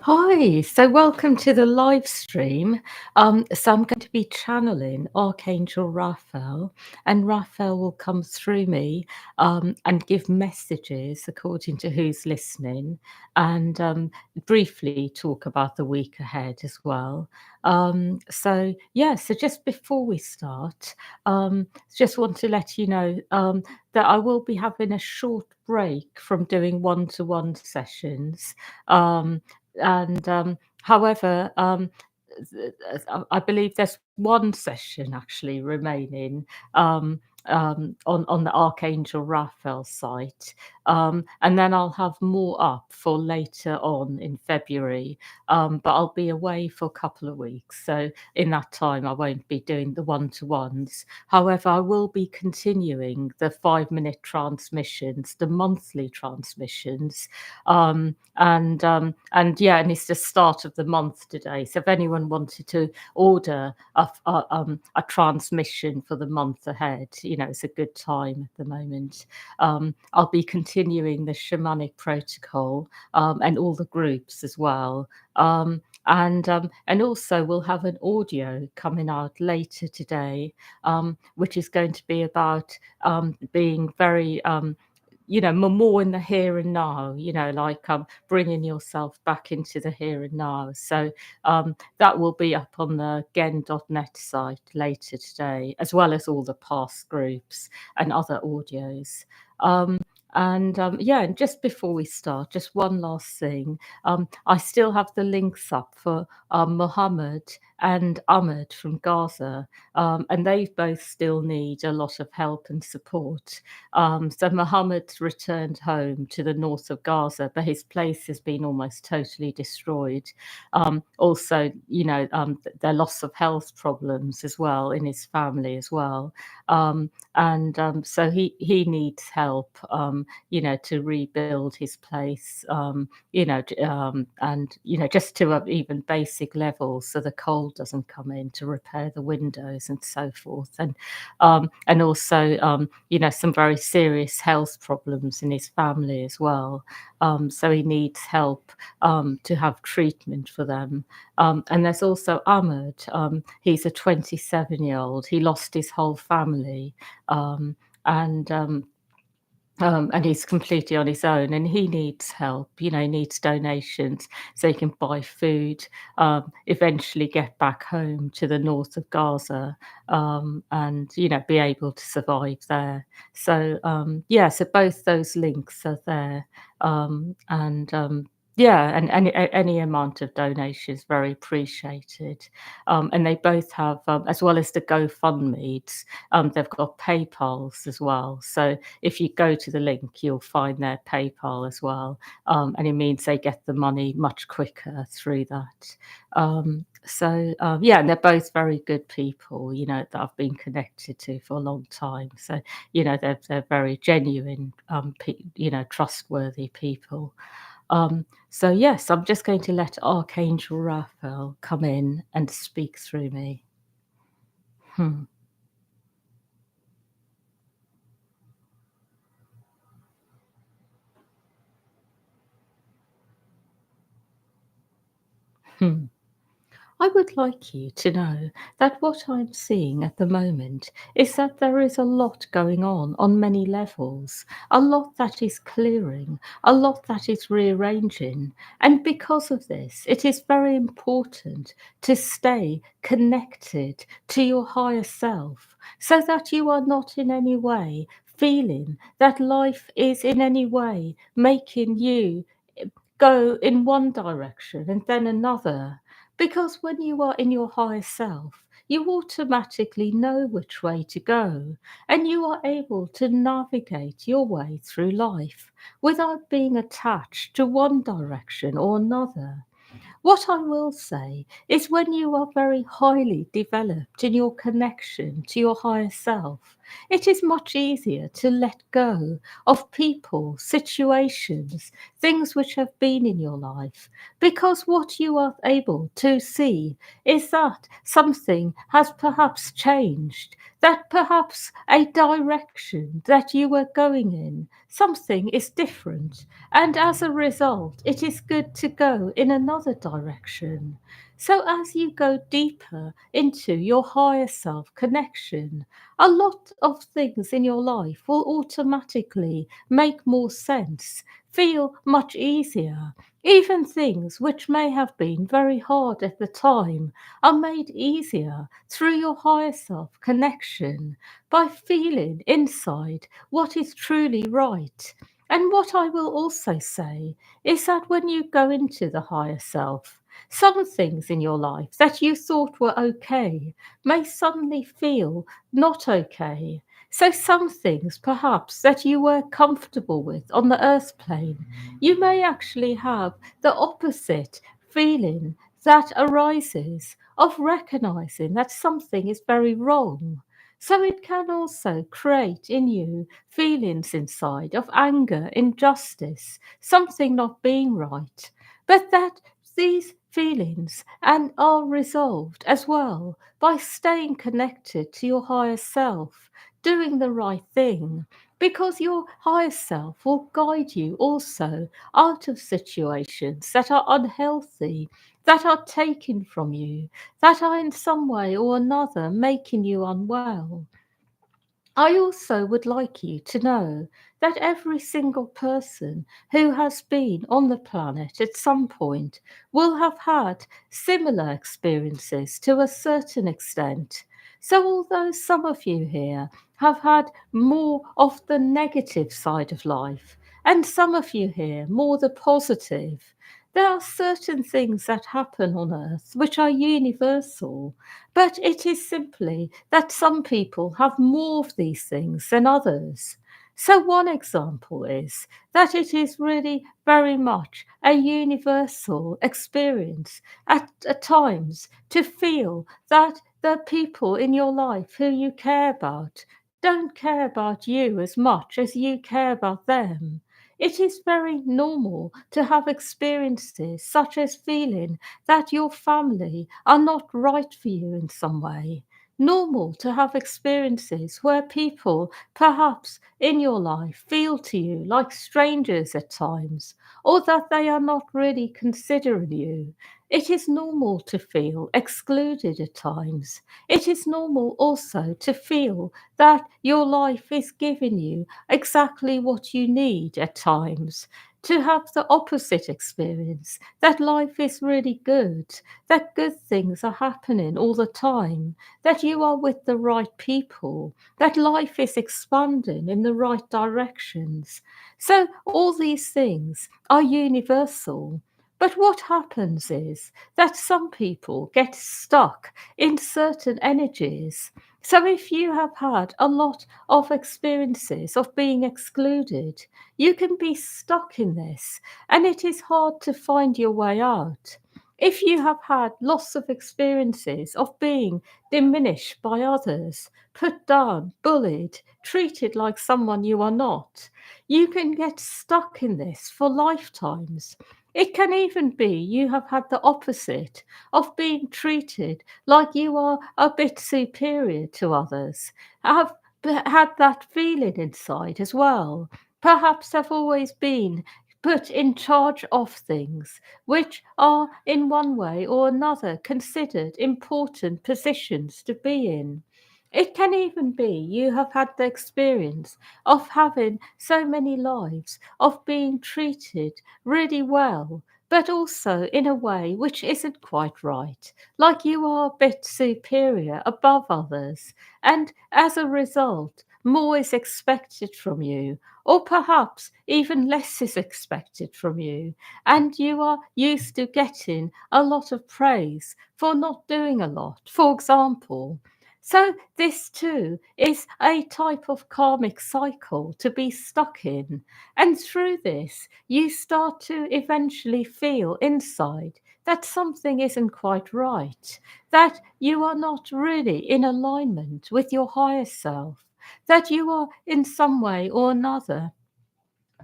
Hi, so welcome to the live stream. So I'm going to be channeling Archangel Raphael, and Raphael will come through me and give messages according to who's listening, and briefly talk about the week ahead as well. So just before we start, just want to let you know that I will be having a short break from doing one-to-one sessions. Um, and um, however, I believe there's one session actually remaining on the Archangel Raphael site, and then I'll have more up for later on in February. But I'll be away for a couple of weeks, so in that time I won't be doing the one-to-ones. However, I will be continuing the 5-minute transmissions, the monthly transmissions, and it's the start of the month today. So if anyone wanted to order a transmission for the month ahead, it's a good time at the moment. I'll be continuing the shamanic protocol and all the groups as well. And also we'll have an audio coming out later today, which is going to be about being very more in the here and now, like bringing yourself back into the here and now. So that will be up on the gen.net site later today, as well as all the past groups and other audios. And just before we start, just one last thing. I still have the links up for Mohammed and Ahmed from Gaza, and they both still need a lot of help and support. So Mohammed's returned home to the north of Gaza, but his place has been almost totally destroyed. Also, their loss of health problems as well in his family as well. So he needs help, to rebuild his place, and just to even basic levels, so the cold doesn't come in, to repair the windows and so forth, and also some very serious health problems in his family as well. So he needs help to have treatment for them. And there's also Ahmed. He's a 27-year-old. He lost his whole family, um, and and he's completely on his own, and he needs help. He needs donations so he can buy food, eventually get back home to the north of Gaza, and be able to survive there. So both those links are there, and any amount of donation is very appreciated. And they both have, as well as the GoFundMe's, they've got PayPal's as well. So if you go to the link, you'll find their PayPal as well, and it means they get the money much quicker through that. And they're both very good people, that I've been connected to for a long time. So they're very genuine, trustworthy people. So yes, I'm just going to let Archangel Raphael come in and speak through me. Hmm. Hmm. I would like you to know that what I'm seeing at the moment is that there is a lot going on many levels, a lot that is clearing, a lot that is rearranging. And because of this, it is very important to stay connected to your higher self so that you are not in any way feeling that life is in any way making you go in one direction and then another. Because when you are in your higher self, you automatically know which way to go, and you are able to navigate your way through life without being attached to one direction or another. What I will say is, when you are very highly developed in your connection to your higher self, it is much easier to let go of people, situations, things which have been in your life, because what you are able to see is that something has perhaps changed. that perhaps a direction that you were going in, something is different, and as a result, it is good to go in another direction. So, as you go deeper into your higher self connection, a lot of things in your life will automatically make more sense, feel much easier. Even things which may have been very hard at the time are made easier through your higher self connection by feeling inside what is truly right. And what I will also say is that when you go into the higher self, some things in your life that you thought were okay may suddenly feel not okay. So, some things perhaps that you were comfortable with on the earth plane, you may actually have the opposite feeling that arises of recognizing that something is very wrong. So it can also create in you feelings inside of anger, injustice, something not being right, but that these feelings and are resolved as well by staying connected to your higher self, doing the right thing, because your higher self will guide you also out of situations that are unhealthy, that are taken from you, that are in some way or another making you unwell. I also would like you to know that every single person who has been on the planet at some point will have had similar experiences to a certain extent. So, although some of you here have had more of the negative side of life, and some of you here more the positive, there are certain things that happen on earth which are universal, but it is simply that some people have more of these things than others. So, one example is that it is really very much a universal experience at times to feel that the people in your life who you care about don't care about you as much as you care about them. It is very normal to have experiences such as feeling that your family are not right for you in some way. Normal to have experiences where people, perhaps in your life, feel to you like strangers at times, or that they are not really considering you. It is normal to feel excluded at times. It is normal also to feel that your life is giving you exactly what you need at times. To have the opposite experience, that life is really good, that good things are happening all the time, that you are with the right people, that life is expanding in the right directions. So, all these things are universal. But what happens is that some people get stuck in certain energies. So, if you have had a lot of experiences of being excluded, you can be stuck in this, and it is hard to find your way out. If you have had lots of experiences of being diminished by others, put down, bullied, treated like someone you are not, you can get stuck in this for lifetimes. It can even be you have had the opposite of being treated like you are a bit superior to others, have had that feeling inside as well. Perhaps have always been put in charge of things which are in one way or another considered important positions to be in. It can even be you have had the experience of having so many lives, of being treated really well, but also in a way which isn't quite right, like you are a bit superior above others, and as a result, more is expected from you, or perhaps even less is expected from you, and you are used to getting a lot of praise for not doing a lot, for example. So, this too is a type of karmic cycle to be stuck in. And through this, you start to eventually feel inside that something isn't quite right, that you are not really in alignment with your higher self, that you are in some way or another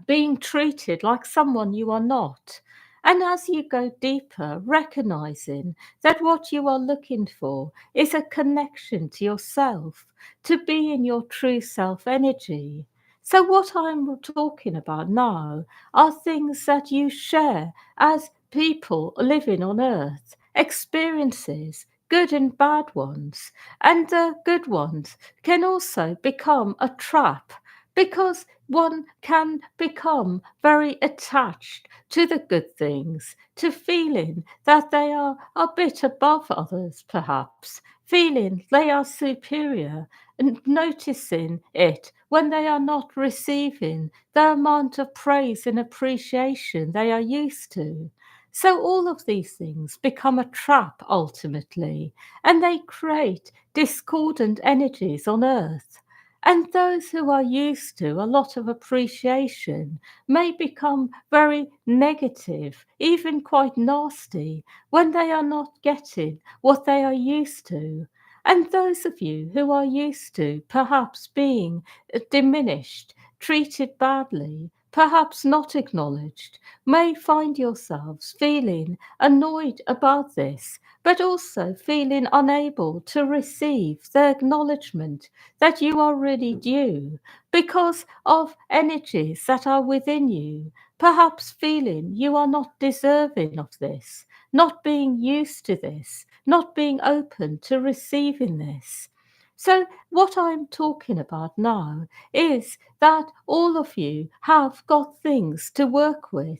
being treated like someone you are not. And as you go deeper, recognizing that what you are looking for is a connection to yourself, to be in your true self energy. So, what I'm talking about now are things that you share as people living on earth, experiences, good and bad ones. And the good ones can also become a trap because one can become very attached to the good things, to feeling that they are a bit above others, perhaps, feeling they are superior, and noticing it when they are not receiving the amount of praise and appreciation they are used to. So, all of these things become a trap ultimately, and they create discordant energies on earth. And those who are used to a lot of appreciation may become very negative, even quite nasty, when they are not getting what they are used to. And those of you who are used to perhaps being diminished, treated badly, perhaps not acknowledged, may find yourselves feeling annoyed about this, but also feeling unable to receive the acknowledgement that you are really due because of energies that are within you, perhaps feeling you are not deserving of this, not being used to this, not being open to receiving this. So, what I'm talking about now is that all of you have got things to work with.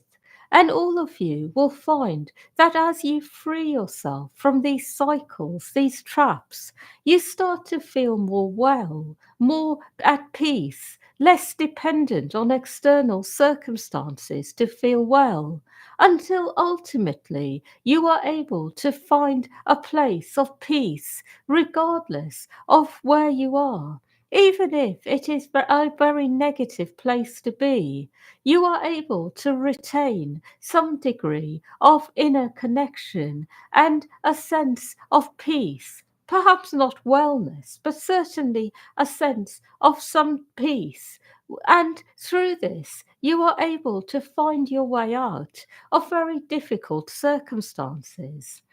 And all of you will find that as you free yourself from these cycles, these traps, you start to feel more well, more at peace, less dependent on external circumstances to feel well, until ultimately you are able to find a place of peace regardless of where you are. Even if it is a very negative place to be, you are able to retain some degree of inner connection and a sense of peace. Perhaps not wellness, but certainly a sense of some peace. And through this, you are able to find your way out of very difficult circumstances.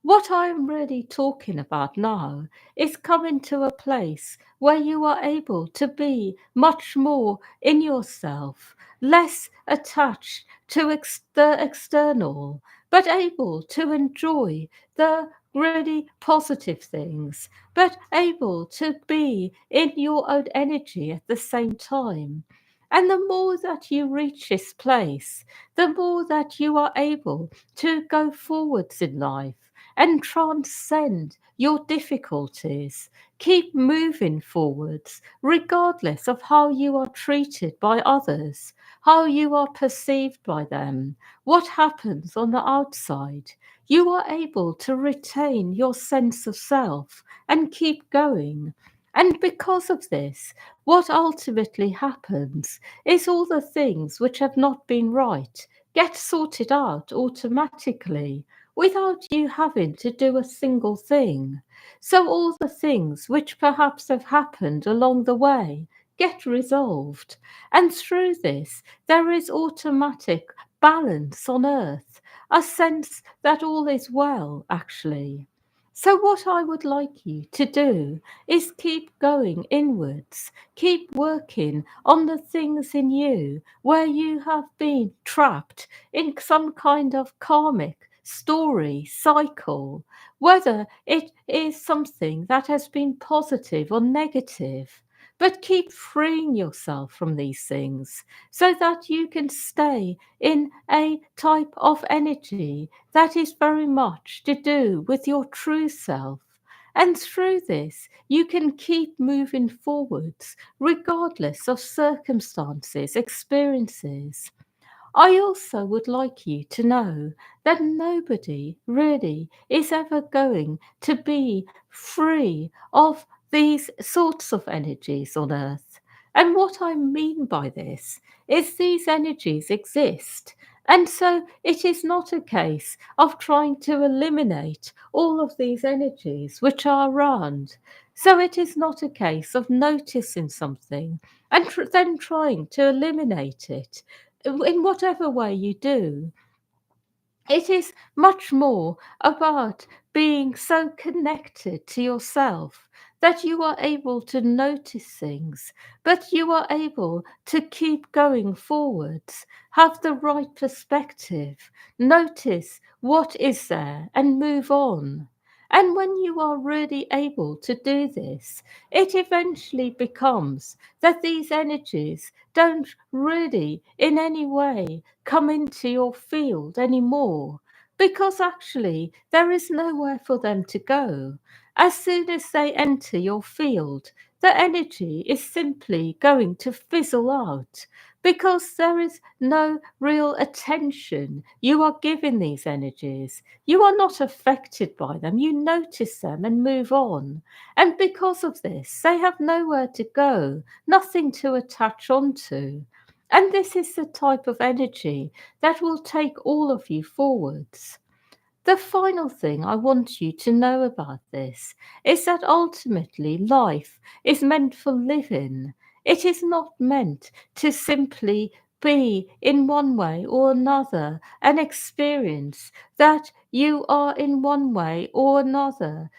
What I'm really talking about now is coming to a place where you are able to be much more in yourself, less attached to the external, but able to enjoy the really positive things, but able to be in your own energy at the same time. And the more that you reach this place, the more that you are able to go forwards in life and transcend your difficulties. Keep moving forwards, regardless of how you are treated by others, how you are perceived by them, what happens on the outside. You are able to retain your sense of self and keep going. And because of this, what ultimately happens is all the things which have not been right get sorted out automatically without you having to do a single thing. So all the things which perhaps have happened along the way get resolved. And through this, there is automatic balance on earth, a sense that all is well, actually. So, what I would like you to do is keep going inwards, keep working on the things in you where you have been trapped in some kind of karmic story, cycle, whether it is something that has been positive or negative. But keep freeing yourself from these things so that you can stay in a type of energy that is very much to do with your true self. And through this, you can keep moving forwards regardless of circumstances, experiences. I also would like you to know that nobody really is ever going to be free of these sorts of energies on earth. And what I mean by this is these energies exist. And so it is not a case of trying to eliminate all of these energies which are around. So it is not a case of noticing something and then trying to eliminate it in whatever way you do. It is much more about being so connected to yourself that you are able to notice things, but you are able to keep going forwards, have the right perspective, notice what is there and move on. And when you are really able to do this, it eventually becomes that these energies don't really in any way come into your field anymore, because actually there is nowhere for them to go. As soon as they enter your field, the energy is simply going to fizzle out because there is no real attention you are giving these energies. You are not affected by them, you notice them and move on. And because of this, they have nowhere to go, nothing to attach onto. And this is the type of energy that will take all of you forwards. The final thing I want you to know about this is that ultimately life is meant for living. It is not meant to simply be in one way or another an experience that you are in one way or another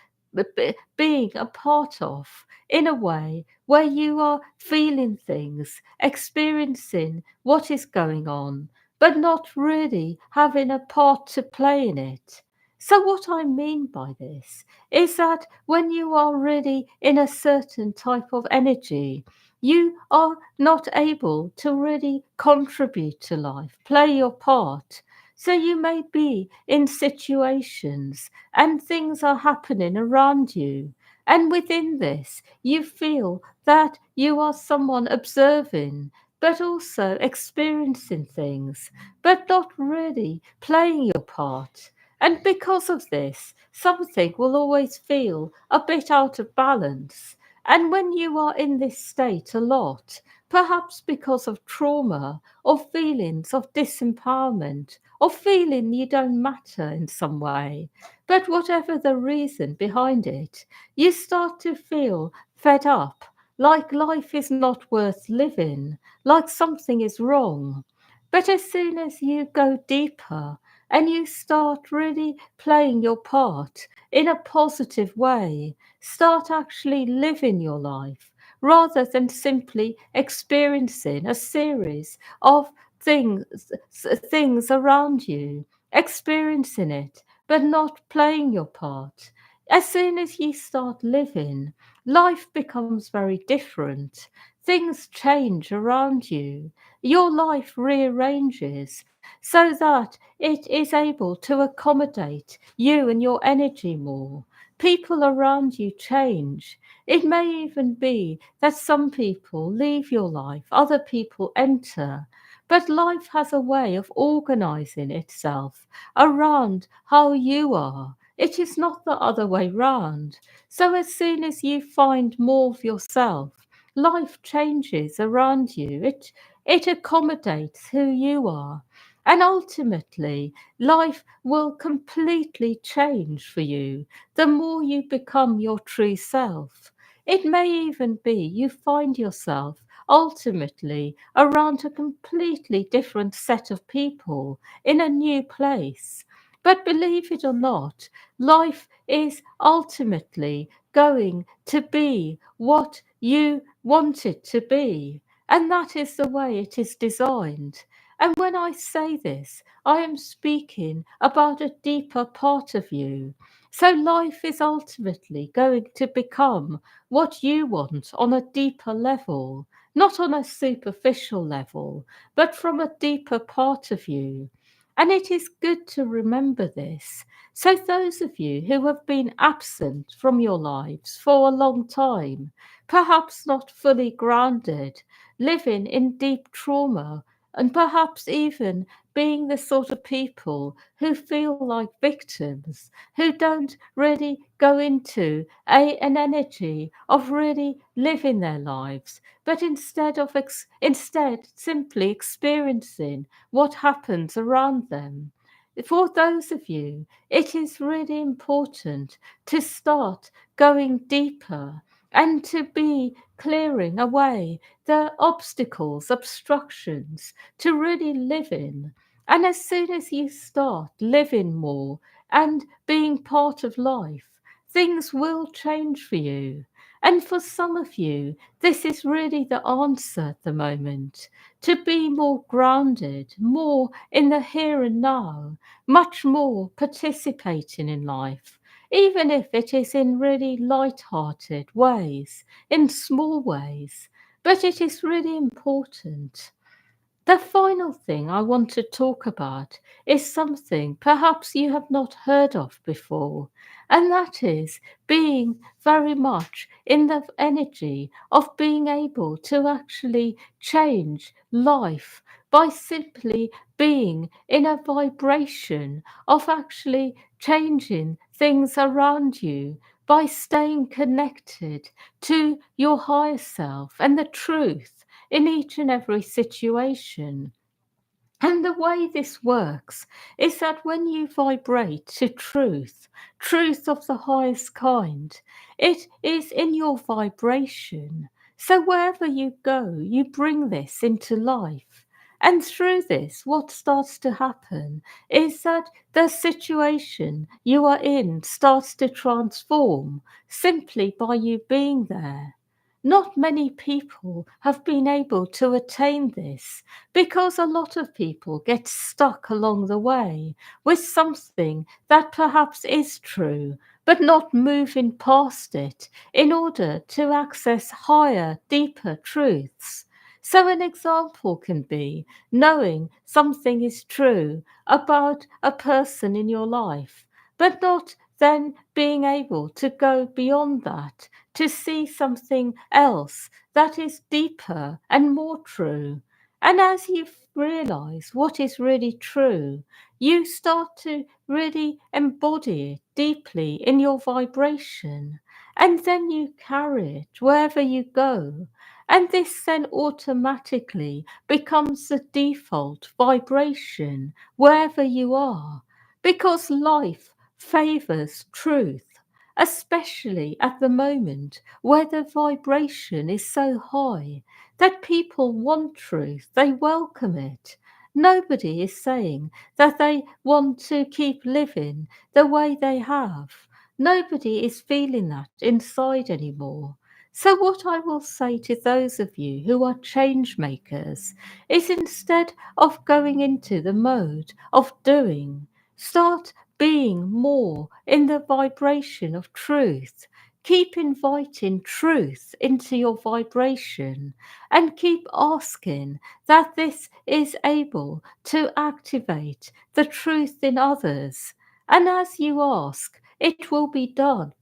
being a part of, in a way where you are feeling things, experiencing what is going on, but not really having a part to play in it. So, what I mean by this is that when you are really in a certain type of energy, you are not able to really contribute to life, play your part. So, you may be in situations and things are happening around you. And within this, you feel that you are someone observing, but also experiencing things, but not really playing your part. And because of this, something will always feel a bit out of balance. And when you are in this state a lot, perhaps because of trauma or feelings of disempowerment or feeling you don't matter in some way, but whatever the reason behind it, you start to feel fed up, like life is not worth living, like something is wrong. But as soon as you go deeper and you start really playing your part in a positive way, start actually living your life rather than simply experiencing a series of things around you, experiencing it but not playing your part. As soon as you start living, life becomes very different. Things change around you. Your life rearranges so that it is able to accommodate you and your energy more. People around you change. It may even be that some people leave your life, other people enter. But life has a way of organizing itself around how you are. It is not the other way round. So as soon as you find more of yourself, life changes around you. It accommodates who you are. And ultimately, life will completely change for you the more you become your true self. It may even be you find yourself ultimately around a completely different set of people in a new place. But believe it or not, life is ultimately going to be what you want it to be. And that is the way it is designed. And when I say this, I am speaking about a deeper part of you. So life is ultimately going to become what you want on a deeper level, not on a superficial level, but from a deeper part of you. And it is good to remember this. So, those of you who have been absent from your lives for a long time, perhaps not fully grounded, living in deep trauma, and perhaps even being the sort of people who feel like victims, who don't really go into an energy of really living their lives, but instead simply experiencing what happens around them. For those of you, it is really important to start going deeper and to be clearing away the obstacles, obstructions to really live in. And as soon as you start living more and being part of life, things will change for you. And for some of you, this is really the answer at the moment, to be more grounded, more in the here and now, much more participating in life, even if it is in really light-hearted ways, in small ways. But it is really important. The final thing I want to talk about is something perhaps you have not heard of before, and that is being very much in the energy of being able to actually change life by simply being in a vibration of actually changing things around you by staying connected to your higher self and the truth in each and every situation. And the way this works is that when you vibrate to truth, truth of the highest kind, it is in your vibration. So wherever you go, you bring this into life. And through this, what starts to happen is that the situation you are in starts to transform simply by you being there. Not many people have been able to attain this because a lot of people get stuck along the way with something that perhaps is true, but not moving past it in order to access higher, deeper truths. So, an example can be knowing something is true about a person in your life, but not then being able to go beyond that to see something else that is deeper and more true. And as you realize what is really true, you start to really embody it deeply in your vibration. And then you carry it wherever you go. And this then automatically becomes the default vibration wherever you are. Because life favors truth, especially at the moment where the vibration is so high that people want truth, they welcome it. Nobody is saying that they want to keep living the way they have. Nobody is feeling that inside anymore. So, what I will say to those of you who are change makers is instead of going into the mode of doing, start being more in the vibration of truth. Keep inviting truth into your vibration and keep asking that this is able to activate the truth in others. And as you ask, it will be done.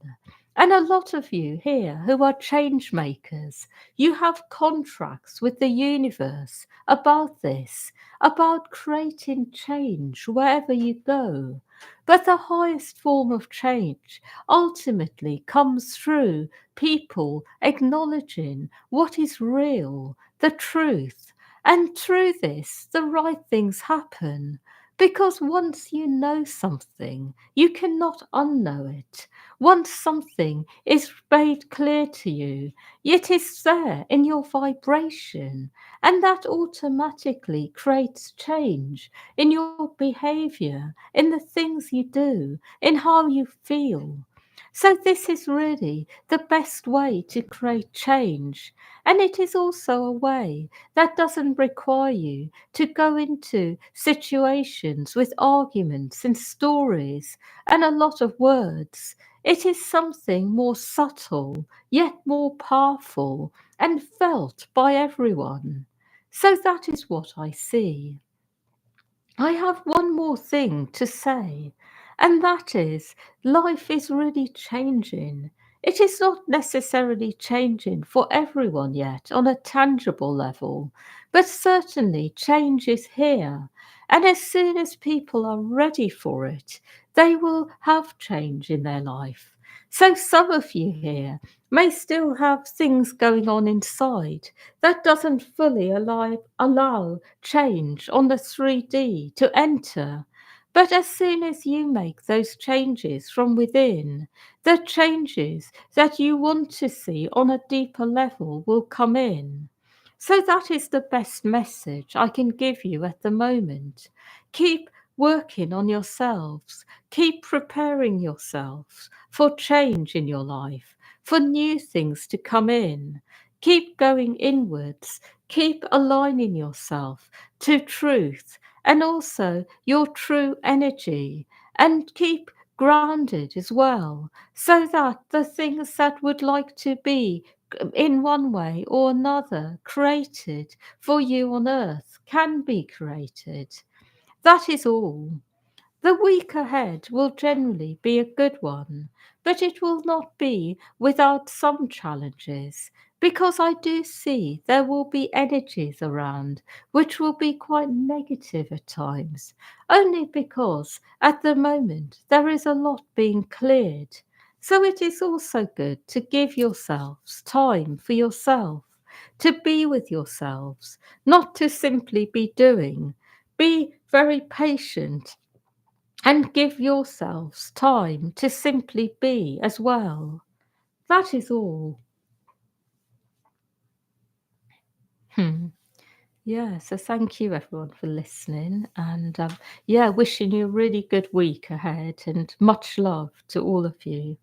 And a lot of you here who are change makers, you have contracts with the universe about this, about creating change wherever you go. But the highest form of change ultimately comes through people acknowledging what is real, the truth. And through this, the right things happen. Because once you know something, you cannot unknow it. Once something is made clear to you, it is there in your vibration, and that automatically creates change in your behavior, in the things you do, in how you feel. So, this is really the best way to create change. And it is also a way that doesn't require you to go into situations with arguments and stories and a lot of words. It is something more subtle, yet more powerful, and felt by everyone. So that is what I see. I have one more thing to say, and that is life is really changing. It is not necessarily changing for everyone yet on a tangible level, but certainly change is here. And as soon as people are ready for it, they will have change in their life. So some of you here may still have things going on inside that doesn't fully allow change on the 3D to enter. But as soon as you make those changes from within, the changes that you want to see on a deeper level will come in. So that is the best message I can give you at the moment. Keep working on yourselves. Keep preparing yourselves for change in your life, for new things to come in. Keep going inwards. Keep aligning yourself to truth and also your true energy. And keep grounded as well, so that the things that would like to be in one way or another created for you on earth can be created. That is all. The week ahead will generally be a good one, but it will not be without some challenges, because I do see there will be energies around which will be quite negative at times, only because at the moment there is a lot being cleared. So it is also good to give yourselves time for yourself, to be with yourselves, not to simply be doing. Be very patient and give yourselves time to simply be as well. That is all. Hmm. Yeah, so thank you everyone for listening, and yeah, wishing you a really good week ahead and much love to all of you.